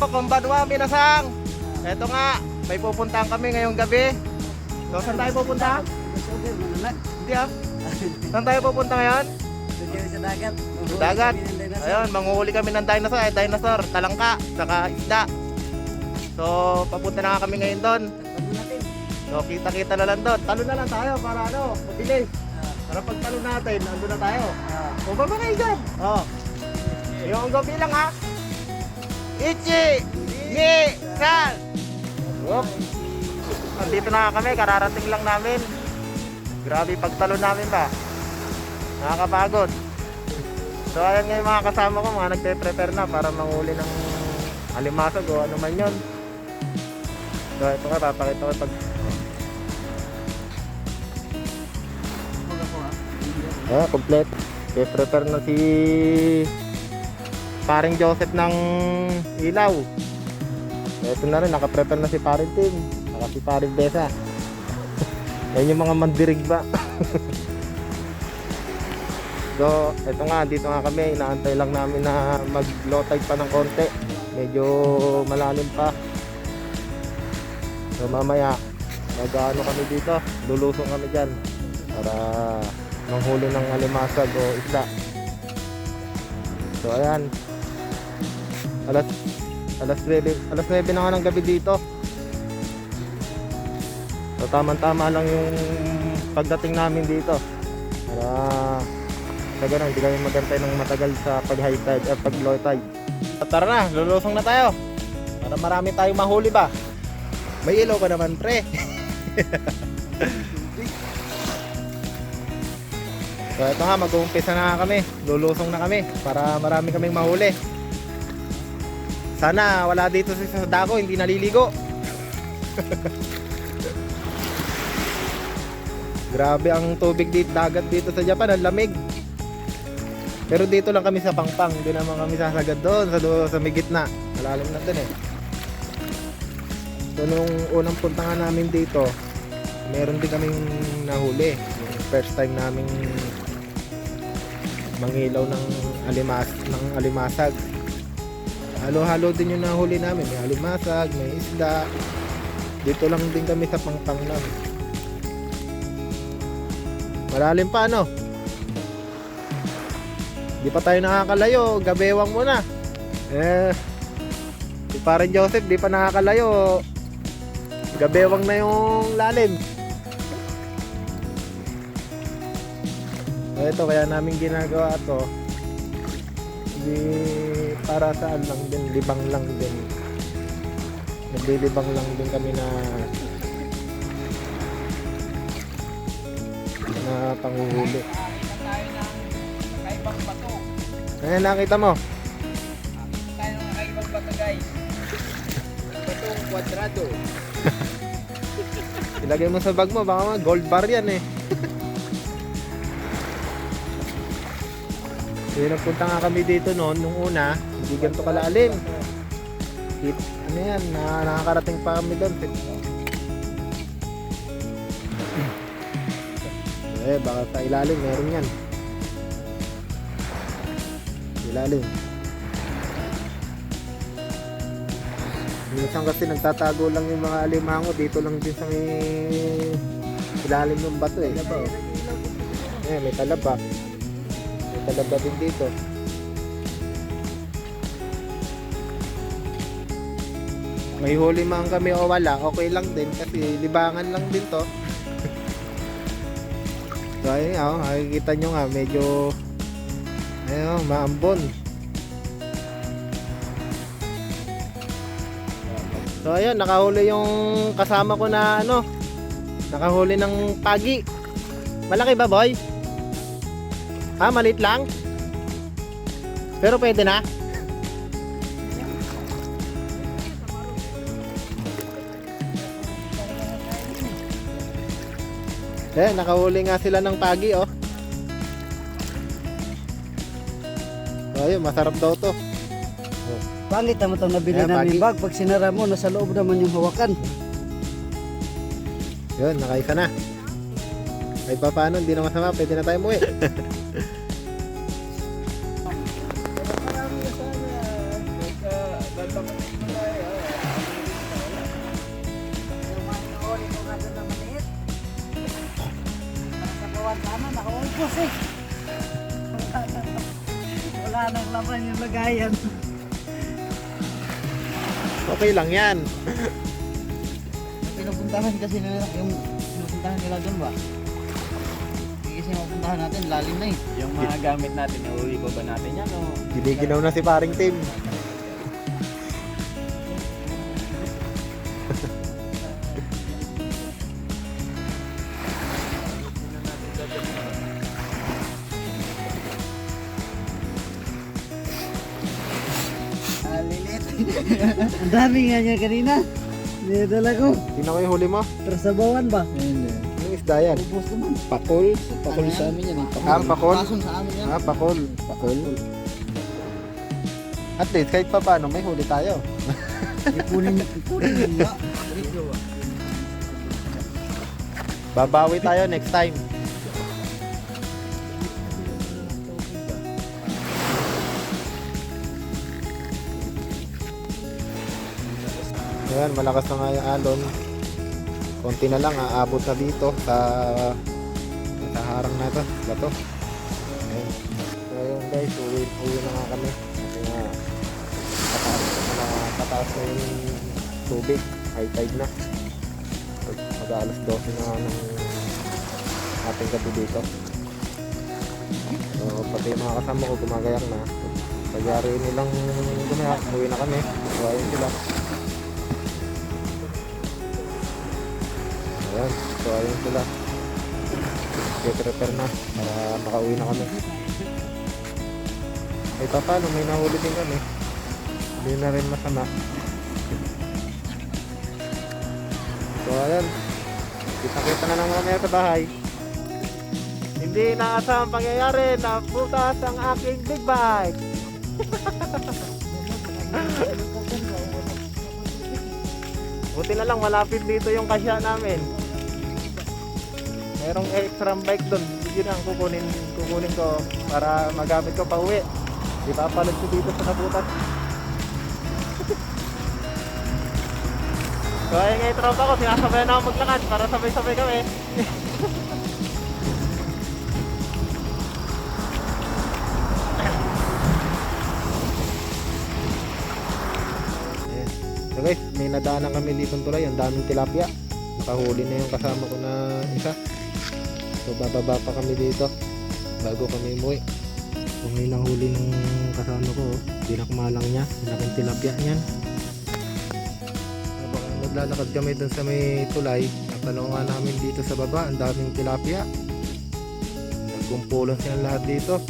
konbanwa, minasang. Eto nga, may pupuntahan kami ngayong gabi. So, saan tayo pupunta? Hindi ah. Saan tayo pupunta ngayon? Sa dagat. Sa dagat. Ayun, manguhuli kami ng dinosaur, talangka, saka isda. So, papunta na kami ngayon doon. So, kita-kita na lang doon. Talo na lang tayo para ano, mabilis. Para pag talo natin, nandun na tayo. O, baba kayo dyan. O. Yung gabi lang ha. Ichi! Ni! San! Whoop! Nandito na kami, kararating lang namin. Grabe pagtalo namin ba. Nakakapagod. So ayan nga yung mga kasama ko, mga nagpe-prepare na para manghuli ng alimasag o ano man yun. So ito nga, papakita ko pag... complete. Prepare na si paring Joseph ng ilaw. Ito na rin, naka-prepare na si paring Tim, saka si paring Besa. Yan yung mga mandirig ba. So ito nga, dito nga kami, inaantay lang namin na mag-low tide pa ng konti. Medyo malalim pa. So mamaya mag-ano kami dito, lulusong kami dyan para manghuli ng alimasag o isda. So ayan, alas 9 na nga ng gabi dito. So tama-tama lang yung pagdating namin dito para sa ganun, hindi kami magantay ng matagal sa pag-high tide at pag-low tide. Tara na, lulusong na tayo para marami tayong mahuli ba. May ilaw ka naman pre. So ito nga, mag-uumpisa na kami, lulusong na kami para marami kaming mahuli. Sana wala dito si Sadako, hindi naliligo. Grabe ang tubig dito, dagat dito sa Japan, ang lamig. Pero dito lang kami sa Pangpang, hindi naman kami sasagad doon sa may gitna. Malalim na dun eh. So nung unang punta nga namin dito, meron din kaming nahuli. Yung first time naming mangilaw ng alimasag. Halo-halo din yung nahuli namin. May alimasag, may isda. Dito lang din kami sa Pangpang lang. Malalim pa ano? Di pa tayo nakakalayo, gabewang muna. Si parang Joseph di pa nakakalayo. Gabewang na yung lalim. Ito kaya namin ginagawa to. Hindi para saan lang din, libang lang din. Naglilibang lang din kami na panghuhuli. Ayan, nakita mo? Tayo ng kakaibang bato guys. Batong kwadrado. Ilagay mo sa bag mo, baka gold bar yan eh. So nagpunta nga kami dito noon, nung una, hindi ganito kalalim. Ano yan, nakakarating pa kami doon. Baka sa ilalim, meron yan. Ilalim. Minsan kasi nagtatago lang yung mga alimango dito lang din sa may ilalim ng bato eh. May talaba. May talaba din dito. May huli man kami o wala, okay lang din kasi libangan lang din to. So ayun nga, makikita nyo nga medyo ayun, maambon. So ayun, nakahuli yung kasama ko na ano, nakahuli ng pagi. Malaki ba boy? Ha, maliit lang? Pero pwede na? Nakahuli nga sila ng pagi oh. So ayun, masarap daw to. Pangit naman itong nabili Ayan, namin pagi. bag. Pag sinara mo, nasa loob naman yung hawakan. Yun, nakaisa na. Kahit pa paano, hindi na masama, pwede na tayo muwi. Yung mga inuuli ko nga doon na maliit. Sa kawan sana, nakaulpos eh. Wala nang laman yung lagayan. Okay lang yan. Pinupuntahan kasi nila, yung pinupuntahan nila doon ba? Hindi kasi mapuntahan natin, lalim na eh. Yung mga gamit natin, nauwi pa ba natin yan o? Giniginaw na si paring Tim. Lilit. Ang dami nga niya kanina. Dinadala ko. Tingnan ko yung huli mo. Pero sa bawan ba? Yung isda yan. Ubus naman. Pakol. Pakul sa amin yan. Ah, pakol. Pasong sa amin yan. Ah, pakol. Pakol. At least kahit pa paano may huli tayo. Ipunin nga. Babawi tayo next time. Ayan, malakas na nga yung alon. Konti na lang, aabot na dito sa harang na ito, bato. Ayan. So yun guys, uwi na nga kami. Kasi nga, pataas na yung tubig. High tide na. Mag-alas 12 na nga ng ating gabi dito. So pati yung mga kasama ko gumagayak na. Pagyari nilang gumayak, uwi na kami. So ayun sila. Ayan, so ayun sila. Prepare na para makauwi na kami. Eh paano, may nahuli din kami. Hindi na rin masama. So ayan, kita-kita na lang mamaya sa bahay. Hindi inaasahang pangyayari na butas ang aking big bike. Buti na lang malapit dito yung kasya namin. Merong extra bike doon. Yun ang kukunin ko para magamit ko pa uwi. Di ba palit ko dito sa nabutas. So ayun nga yung tropa ko, sinasabayan ako maglakad para sabay-sabay kami. Ayan. So guys, may nadaanan kami dito tulay, ang daming tilapia. Nakahuli na yung kasama ko na isa. So bababa pa kami dito bago kami umuwi. So may nahuli ng kasama ko, dinakmalang niya, laking tilapia niyan. Habang naglalakad kami dun sa may tulay, natanungan namin dito sa baba, ang daming tilapia. Nagkumpulan sila lahat dito.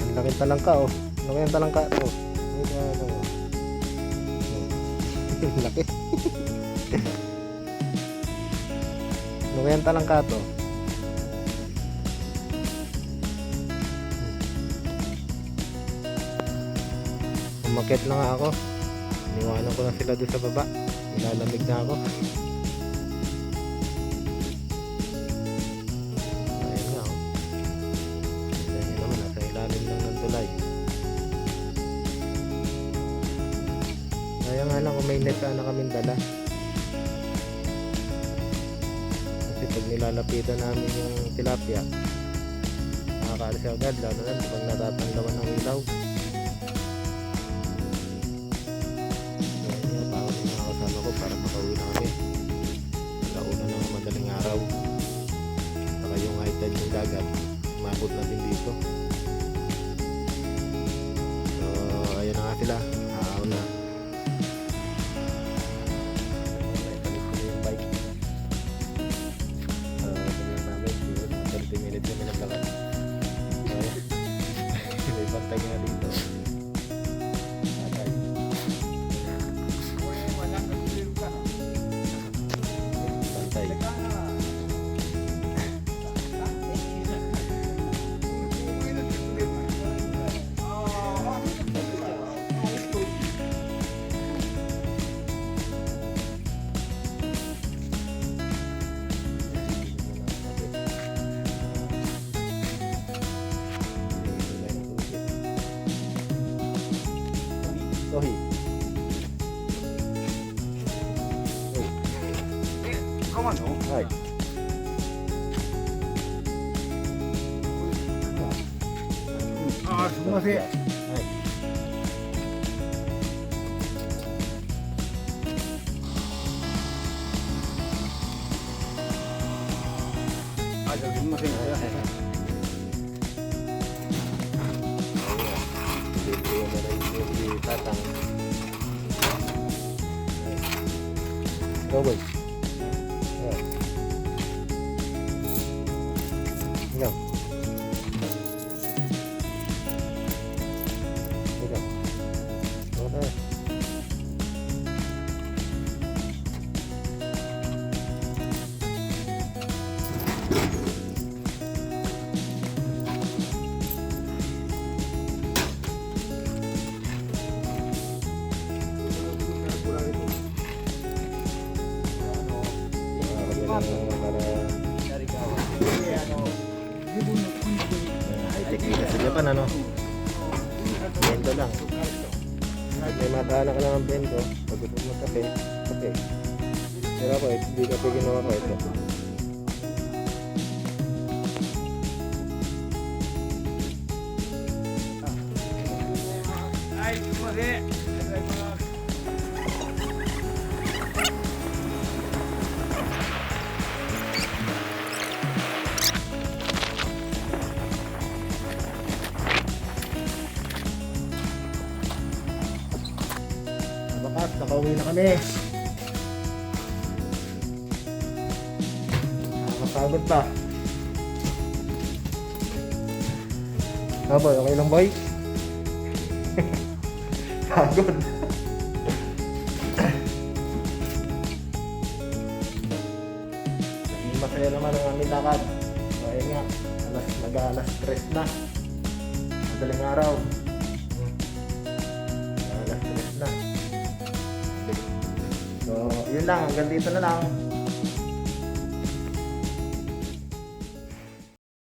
Ang laking talangka oh. Ang laking talangka oh. Laki. Ano kaya ang talangka to? Umakyat na nga ako. Iniwanan ko na sila doon sa baba. Nilalamig na ako. Ayan nga oh. Ayan nyo naman, nasa ilalim lang ng tulay. Kaya nga lang kung may net na kaming dala. Kasi pag nilalapitan namin yung tilapia, nakakaalis agad, lalo na pag natatanggawan ng ilaw. Kaya nga, bawal yung mga kasama ko para makauwi na kami. Alauna ng madaling araw. Saka yung high tide ng dagat, umabot na din dito. So, ayun na nga sila. Aaw na. はい。あ、すみません。はい。あ、じゃあすみません。Video na rin yung si Tatang. Go boy. Yeah. Go. Go. Okay. High-tech dito sa Japan, ano? Bento lang. Pag may mataanan ka lang ng bento, pag gusto mo kape, kape. Pero ako, hindi kape ginawa ko ito. Ay,すみません。Sa wakas, nakauwi na kami. Nakapagod pa. Boy, okay lang boy? Pagod. Naging masaya naman ang aming lakad. So ayun nga, mag-alas 3 na. Madaling araw. Alas 3 na. So, yun lang. Hanggang dito na lang.